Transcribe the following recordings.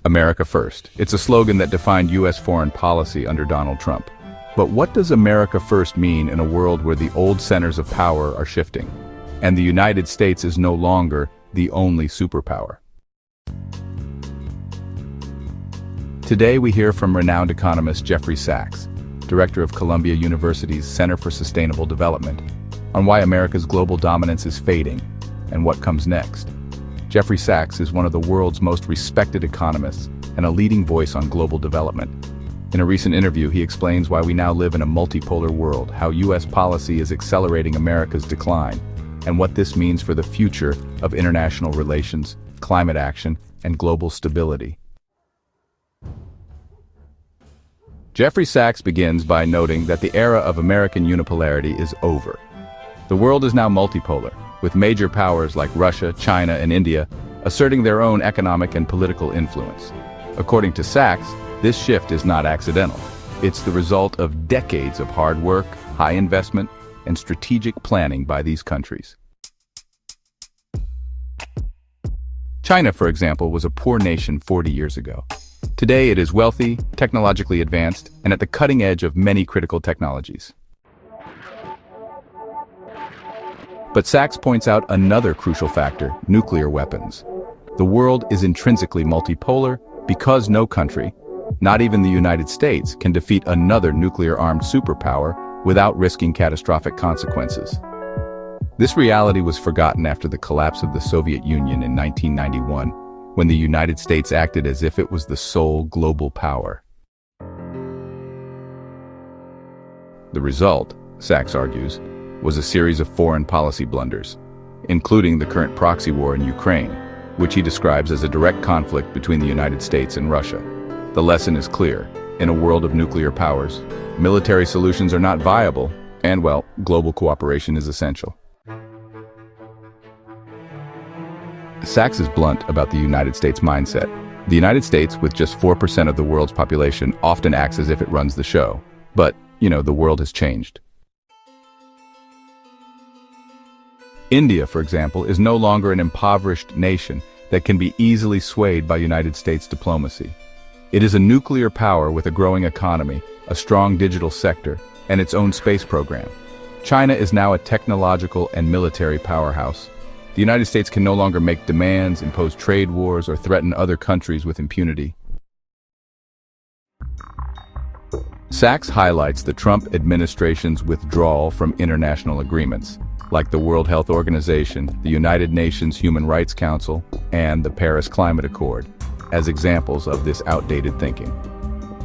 America first. It's a slogan that defined U.S. foreign policy under Donald Trump. But what does America first mean in a world where the old centers of power are shifting, and the United States is no longer the only superpower? Today we hear from renowned economist Jeffrey Sachs, director of Columbia University's Center for Sustainable Development, on why America's global dominance is fading and what comes next. Jeffrey Sachs is one of the world's most respected economists and a leading voice on global development. In a recent interview, he explains why we now live in a multipolar world, how U.S. policy is accelerating America's decline, and what this means for the future of international relations, climate action, and global stability. Jeffrey Sachs begins by noting that the era of American unipolarity is over. The world is now multipolar, with major powers like Russia, China, and India asserting their own economic and political influence. According to Sachs, this shift is not accidental. It's the result of decades of hard work, high investment, and strategic planning by these countries. China, for example, was a poor nation 40 years ago. Today it is wealthy, technologically advanced, and at the cutting edge of many critical technologies. But Sachs points out another crucial factor: nuclear weapons. The world is intrinsically multipolar because no country, not even the United States, can defeat another nuclear-armed superpower without risking catastrophic consequences. This reality was forgotten after the collapse of the Soviet Union in 1991, when the United States acted as if it was the sole global power. The result, Sachs argues, was a series of foreign policy blunders, including the current proxy war in Ukraine, which he describes as a direct conflict between the United States and Russia. The lesson is clear. In a world of nuclear powers, military solutions are not viable, and, well, global cooperation is essential. Sachs is blunt about the United States mindset. The United States, with just 4% of the world's population, often acts as if it runs the show. But, the world has changed. India, for example, is no longer an impoverished nation that can be easily swayed by United States diplomacy. It is a nuclear power with a growing economy, a strong digital sector, and its own space program. China is now a technological and military powerhouse. The United States can no longer make demands, impose trade wars, or threaten other countries with impunity. Sachs highlights the Trump administration's withdrawal from international agreements, like the World Health Organization, the United Nations Human Rights Council, and the Paris Climate Accord, as examples of this outdated thinking.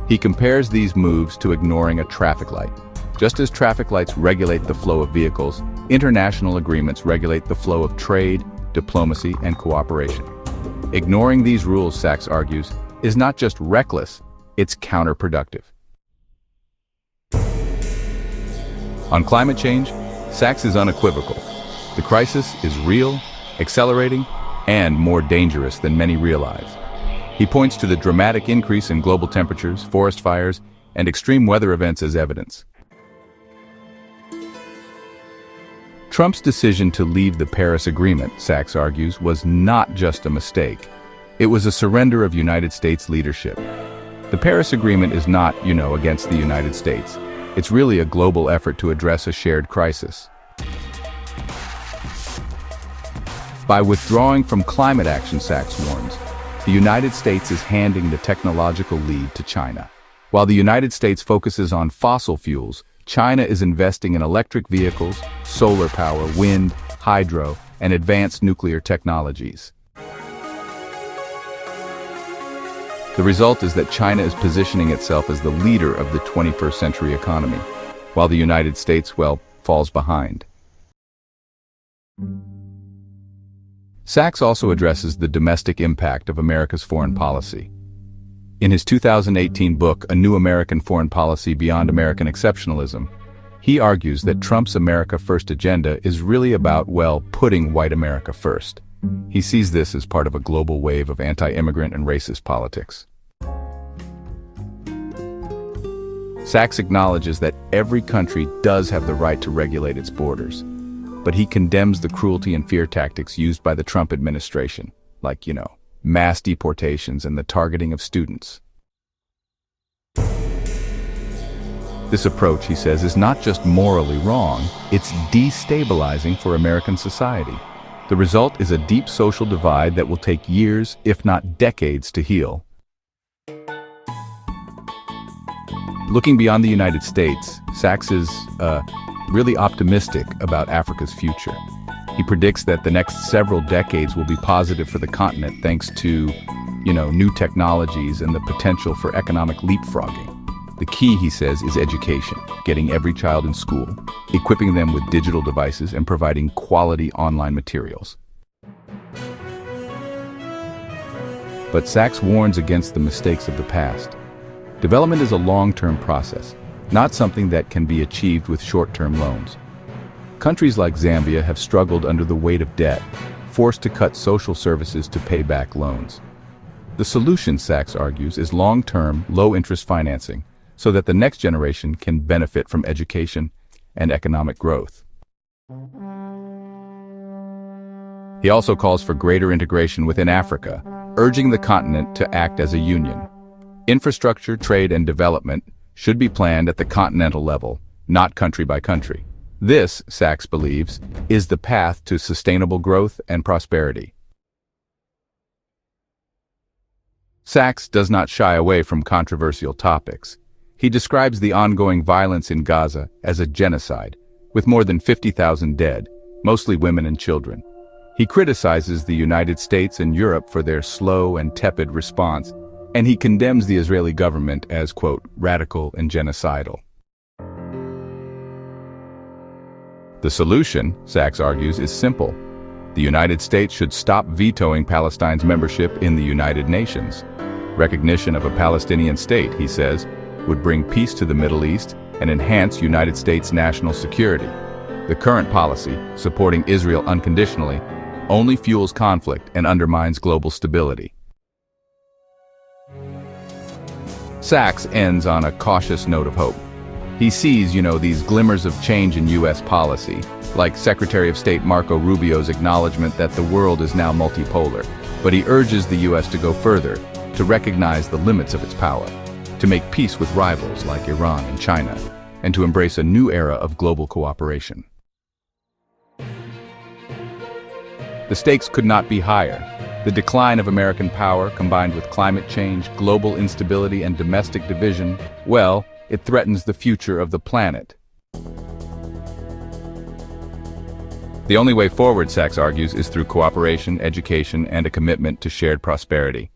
He compares these moves to ignoring a traffic light. Just as traffic lights regulate the flow of vehicles, international agreements regulate the flow of trade, diplomacy, and cooperation. Ignoring these rules, Sachs argues, is not just reckless, it's counterproductive. On climate change, Sachs is unequivocal. The crisis is real, accelerating, and more dangerous than many realize. He points to the dramatic increase in global temperatures, forest fires, and extreme weather events as evidence. Trump's decision to leave the Paris Agreement, Sachs argues, was not just a mistake. It was a surrender of United States leadership. The Paris Agreement is not, against the United States. It's really a global effort to address a shared crisis. By withdrawing from climate action, Sachs warns, the United States is handing the technological lead to China. While the United States focuses on fossil fuels, China is investing in electric vehicles, solar power, wind, hydro, and advanced nuclear technologies. The result is that China is positioning itself as the leader of the 21st century economy, while the United States, falls behind. Sachs also addresses the domestic impact of America's foreign policy. In his 2018 book, A New American Foreign Policy Beyond American Exceptionalism, he argues that Trump's America First agenda is really about, putting white America first. He sees this as part of a global wave of anti-immigrant and racist politics. Sachs acknowledges that every country does have the right to regulate its borders, but he condemns the cruelty and fear tactics used by the Trump administration, like, mass deportations, and the targeting of students. This approach, he says, is not just morally wrong, it's destabilizing for American society. The result is a deep social divide that will take years, if not decades, to heal. Looking beyond the United States, Sachs is really optimistic about Africa's future. He predicts that the next several decades will be positive for the continent thanks to, new technologies and the potential for economic leapfrogging. The key, he says, is education, getting every child in school, equipping them with digital devices, and providing quality online materials. But Sachs warns against the mistakes of the past. Development is a long-term process, not something that can be achieved with short-term loans. Countries like Zambia have struggled under the weight of debt, forced to cut social services to pay back loans. The solution, Sachs argues, is long-term, low-interest financing, so that the next generation can benefit from education and economic growth. He also calls for greater integration within Africa, urging the continent to act as a union. Infrastructure, trade, and development should be planned at the continental level, not country by country. This, Sachs believes, is the path to sustainable growth and prosperity. Sachs does not shy away from controversial topics. He describes the ongoing violence in Gaza as a genocide, with more than 50,000 dead, mostly women and children. He criticizes the United States and Europe for their slow and tepid response, and he condemns the Israeli government as, quote, radical and genocidal. The solution, Sachs argues, is simple. The United States should stop vetoing Palestine's membership in the United Nations. Recognition of a Palestinian state, he says, would bring peace to the Middle East and enhance United States national security. The current policy, supporting Israel unconditionally, only fuels conflict and undermines global stability. Sachs ends on a cautious note of hope. He sees, these glimmers of change in U.S. policy, like Secretary of State Marco Rubio's acknowledgement that the world is now multipolar. But he urges the U.S. to go further, to recognize the limits of its power, to make peace with rivals like Iran and China, and to embrace a new era of global cooperation. The stakes could not be higher. The decline of American power, combined with climate change, global instability, and domestic division, well, it threatens the future of the planet. The only way forward, Sachs argues, is through cooperation, education, and a commitment to shared prosperity.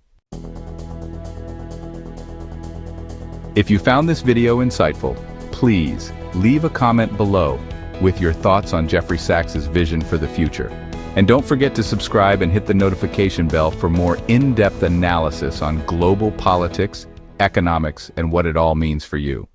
If you found this video insightful, please leave a comment below with your thoughts on Jeffrey Sachs's vision for the future. And don't forget to subscribe and hit the notification bell for more in-depth analysis on global politics, economics, and what it all means for you.